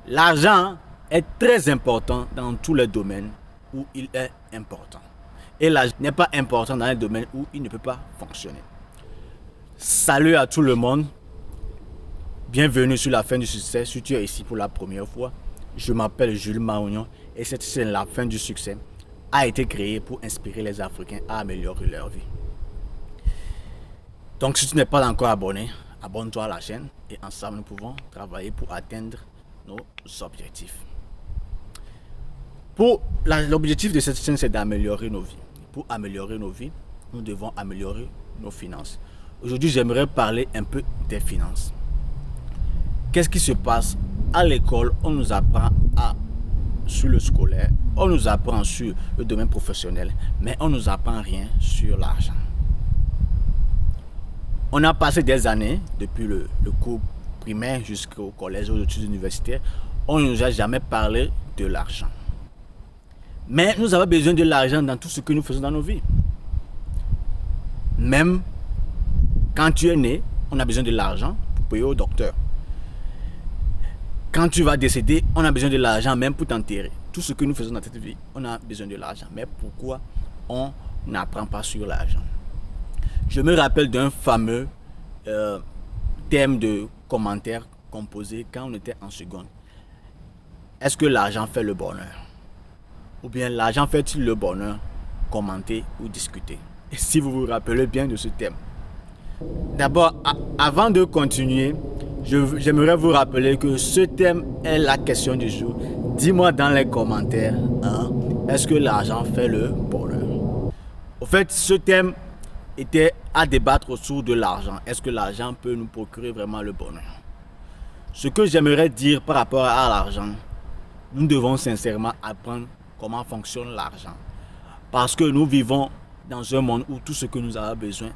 L'argent est très important dans tous les domaines où il est important. Et l'argent n'est pas important dans les domaines où il ne peut pas fonctionner. Salut à tout le monde. Bienvenue sur la fin du succès. Si tu es ici pour la première fois, je m'appelle Jules Maognon et cette chaîne La fin du succès a été créée pour inspirer les Africains à améliorer leur vie. Donc si tu n'es pas encore abonné, abonne-toi à la chaîne et ensemble nous pouvons travailler pour atteindre nos objectifs. L'objectif de cette chaîne, c'est d'améliorer nos vies. Pour améliorer nos vies, nous devons améliorer nos finances. Aujourd'hui, j'aimerais parler un peu des finances. Qu'est-ce qui se passe à l'école? On nous apprend sur le scolaire, on nous apprend sur le domaine professionnel, mais on ne nous apprend rien sur l'argent. On a passé des années, depuis le cours primaire jusqu'au collège, aux études universitaires, on ne nous a jamais parlé de l'argent. Mais nous avons besoin de l'argent dans tout ce que nous faisons dans nos vies. Même quand tu es né, on a besoin de l'argent pour payer au docteur. Quand tu vas décéder, on a besoin de l'argent même pour t'enterrer. Tout ce que nous faisons dans cette vie, on a besoin de l'argent. Mais pourquoi on n'apprend pas sur l'argent? Je me rappelle d'un fameux thème de commentaire composé quand on était en seconde. Est-ce que l'argent fait le bonheur? Ou bien l'argent fait-il le bonheur? Commenter ou discuter. Et si vous vous rappelez bien de ce thème. D'abord, avant de continuer, j'aimerais vous rappeler que ce thème est la question du jour. Dis-moi dans les commentaires, est-ce que l'argent fait le bonheur? Au fait, ce thème était à débattre autour de l'argent. Est-ce que l'argent peut nous procurer vraiment le bonheur? Ce que j'aimerais dire par rapport à l'argent, nous devons sincèrement apprendre comment fonctionne l'argent. Parce que nous vivons dans un monde où tout ce que nous avons besoin,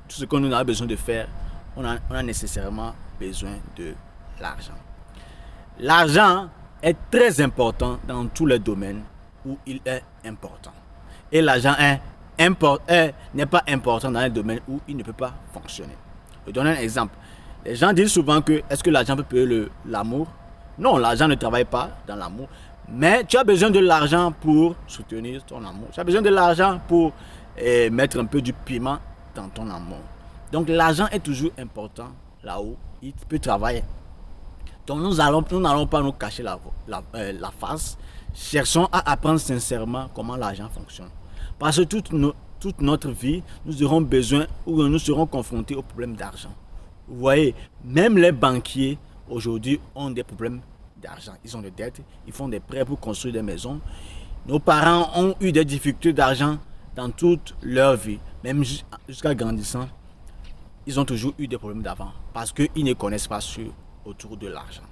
tout ce que nous avons besoin de faire, on a nécessairement besoin de l'argent. L'argent est très important dans tous les domaines où il est important. Et l'argent n'est pas important dans les domaines où il ne peut pas fonctionner. Je donne un exemple. Les gens disent souvent que est-ce que l'argent peut payer l'amour? Non, l'argent ne travaille pas dans l'amour. Mais tu as besoin de l'argent pour soutenir ton amour. Tu as besoin de l'argent pour mettre un peu du piment dans ton amour. Donc l'argent est toujours important là où il peut travailler. Donc nous n'allons pas nous cacher la face. Cherchons à apprendre sincèrement comment l'argent fonctionne. Parce que toute notre vie, nous aurons besoin ou nous serons confrontés au problème d'argent. Vous voyez, même les banquiers aujourd'hui ont des problèmes d'argent. Ils ont des dettes, ils font des prêts pour construire des maisons. Nos parents ont eu des difficultés d'argent dans toute leur vie, même jusqu'à grandissant. Ils ont toujours eu des problèmes d'argent parce qu'ils ne connaissent pas autour de l'argent.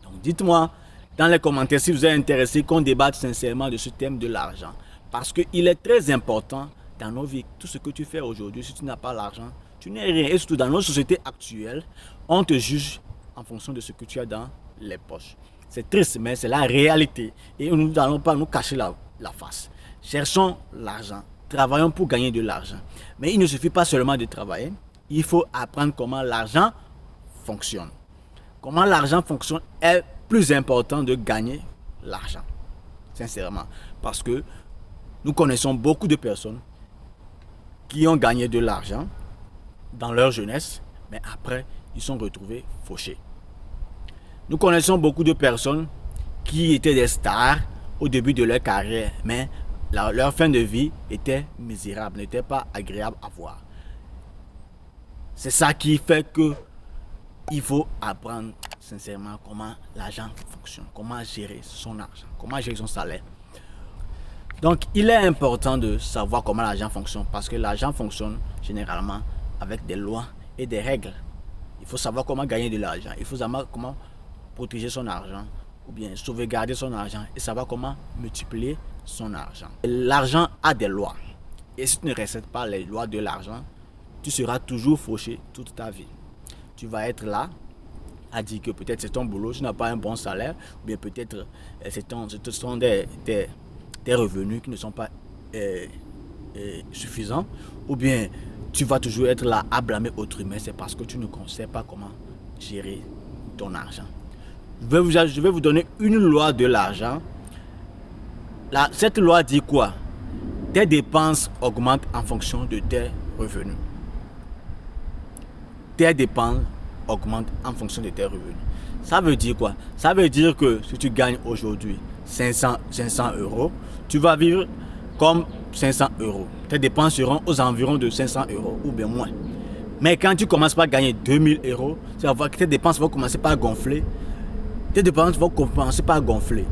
Donc dites-moi dans les commentaires si vous êtes intéressé qu'on débatte sincèrement de ce thème de l'argent. Parce qu'il est très important dans nos vies. Tout ce que tu fais aujourd'hui, si tu n'as pas l'argent, tu n'es rien. Et surtout dans nos sociétés actuelles, on te juge en fonction de ce que tu as dans les poches. C'est triste, mais c'est la réalité. Et nous n'allons pas nous cacher la face. Cherchons l'argent. Travaillons pour gagner de l'argent. Mais il ne suffit pas seulement de travailler. Il faut apprendre comment l'argent fonctionne. Comment l'argent fonctionne est plus important de gagner l'argent. Sincèrement. Parce que nous connaissons beaucoup de personnes qui ont gagné de l'argent dans leur jeunesse, mais après, ils sont retrouvés fauchés. Nous connaissons beaucoup de personnes qui étaient des stars au début de leur carrière, mais leur fin de vie était misérable, n'était pas agréable à voir. C'est ça qui fait qu'il faut apprendre sincèrement comment l'argent fonctionne, comment gérer son argent, comment gérer son salaire. Donc, il est important de savoir comment l'argent fonctionne parce que l'argent fonctionne généralement avec des lois et des règles. Il faut savoir comment gagner de l'argent, il faut savoir comment protéger son argent ou bien sauvegarder son argent et savoir comment multiplier son argent. L'argent a des lois et si tu ne respectes pas les lois de l'argent, tu seras toujours fauché toute ta vie. Tu vas être là à dire que peut-être c'est ton boulot, tu n'as pas un bon salaire ou bien peut-être ce sont des revenus qui ne sont pas suffisants ou bien tu vas toujours être là à blâmer autrui, mais c'est parce que tu ne sais pas comment gérer ton argent. Je vais vous donner une loi de l'argent. Cette loi dit quoi? Tes dépenses augmentent en fonction de tes revenus. Tes dépenses augmentent en fonction de tes revenus. Ça veut dire quoi? Ça veut dire que si tu gagnes aujourd'hui 500 euros, tu vas vivre comme 500 euros. Tes dépenses seront aux environs de 500 euros ou bien moins. Mais quand tu commences par gagner 2000 euros, ça va voir que tes dépenses vont commencer par gonfler. Tes dépenses vont commencer par gonfler.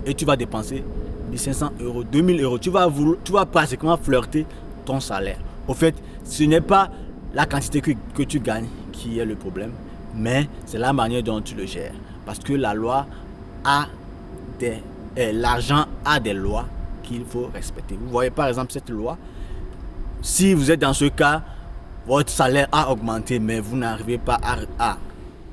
Et tu vas dépenser 1500 euros, 2000 euros. Tu vas pratiquement flirter ton salaire. Au fait, ce n'est pas la quantité que tu gagnes qui est le problème, mais c'est la manière dont tu le gères. Parce que l'argent a des lois qu'il faut respecter. Vous voyez par exemple cette loi. Si vous êtes dans ce cas, votre salaire a augmenté, mais vous n'arrivez pas à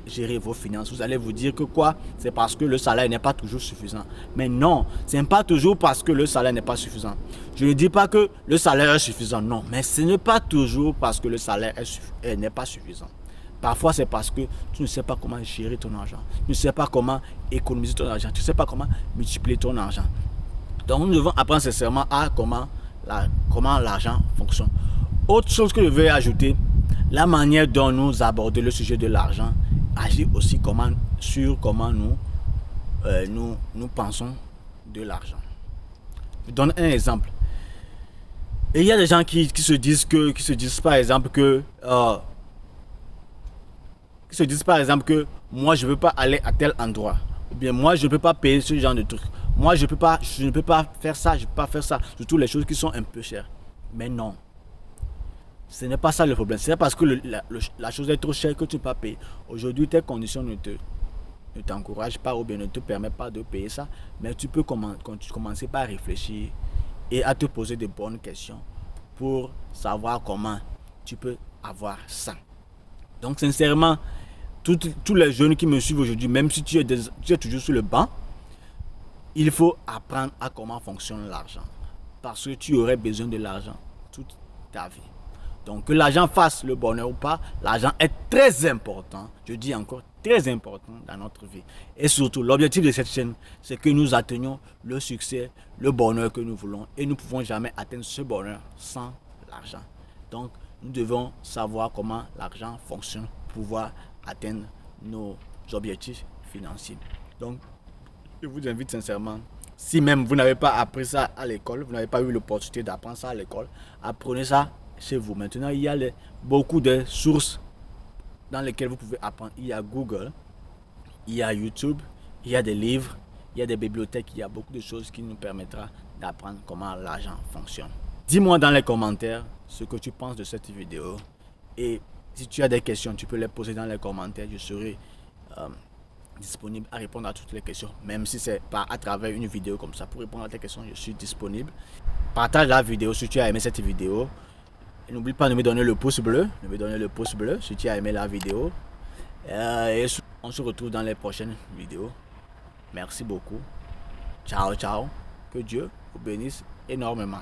gérer vos finances. Vous allez vous dire que quoi? C'est parce que le salaire n'est pas toujours suffisant. Mais non, ce n'est pas toujours parce que le salaire n'est pas suffisant. Je ne dis pas que le salaire est suffisant, non. Mais ce n'est pas toujours parce que le salaire n'est pas suffisant. Parfois, c'est parce que tu ne sais pas comment gérer ton argent. Tu ne sais pas comment économiser ton argent. Tu ne sais pas comment multiplier ton argent. Donc, nous devons apprendre sincèrement à comment l'argent fonctionne. Autre chose que je vais ajouter, la manière dont nous abordons le sujet de l'argent agit aussi sur comment nous pensons de l'argent. Je donne un exemple. Et il y a des gens qui se disent par exemple que moi je ne veux pas aller à tel endroit, ou bien moi je ne peux pas payer ce genre de truc. Moi je ne peux pas faire ça, je ne peux pas faire ça, surtout les choses qui sont un peu chères. Mais non. Ce n'est pas ça le problème. C'est parce que la chose est trop chère que tu ne peux pas payer. Aujourd'hui, tes conditions ne t'encouragent pas ou bien ne te permettent pas de payer ça. Mais tu peux commencer par réfléchir et à te poser de bonnes questions pour savoir comment tu peux avoir ça. Donc sincèrement, tous les jeunes qui me suivent aujourd'hui, même si tu es toujours sur le banc, il faut apprendre à comment fonctionne l'argent. Parce que tu aurais besoin de l'argent toute ta vie. Donc que l'argent fasse le bonheur ou pas, l'argent est très important, je dis encore très important dans notre vie. Et surtout, l'objectif de cette chaîne, c'est que nous atteignions le succès, le bonheur que nous voulons. Et nous ne pouvons jamais atteindre ce bonheur sans l'argent. Donc nous devons savoir comment l'argent fonctionne pour pouvoir atteindre nos objectifs financiers. Donc je vous invite sincèrement, si même vous n'avez pas appris ça à l'école, vous n'avez pas eu l'opportunité d'apprendre ça à l'école, apprenez ça chez vous. Maintenant, il y a beaucoup de sources dans lesquelles vous pouvez apprendre. Il y a Google, il y a YouTube, il y a des livres, il y a des bibliothèques, il y a beaucoup de choses qui nous permettra d'apprendre comment l'argent fonctionne. Dis-moi dans les commentaires ce que tu penses de cette vidéo. Et si tu as des questions, tu peux les poser dans les commentaires. Je serai disponible à répondre à toutes les questions. Même si c'est pas à travers une vidéo comme ça. Pour répondre à tes questions, je suis disponible. Partage la vidéo si tu as aimé cette vidéo. N'oublie pas de me donner le pouce bleu. Si tu as aimé la vidéo. Et on se retrouve dans les prochaines vidéos. Merci beaucoup. Ciao, ciao. Que Dieu vous bénisse énormément.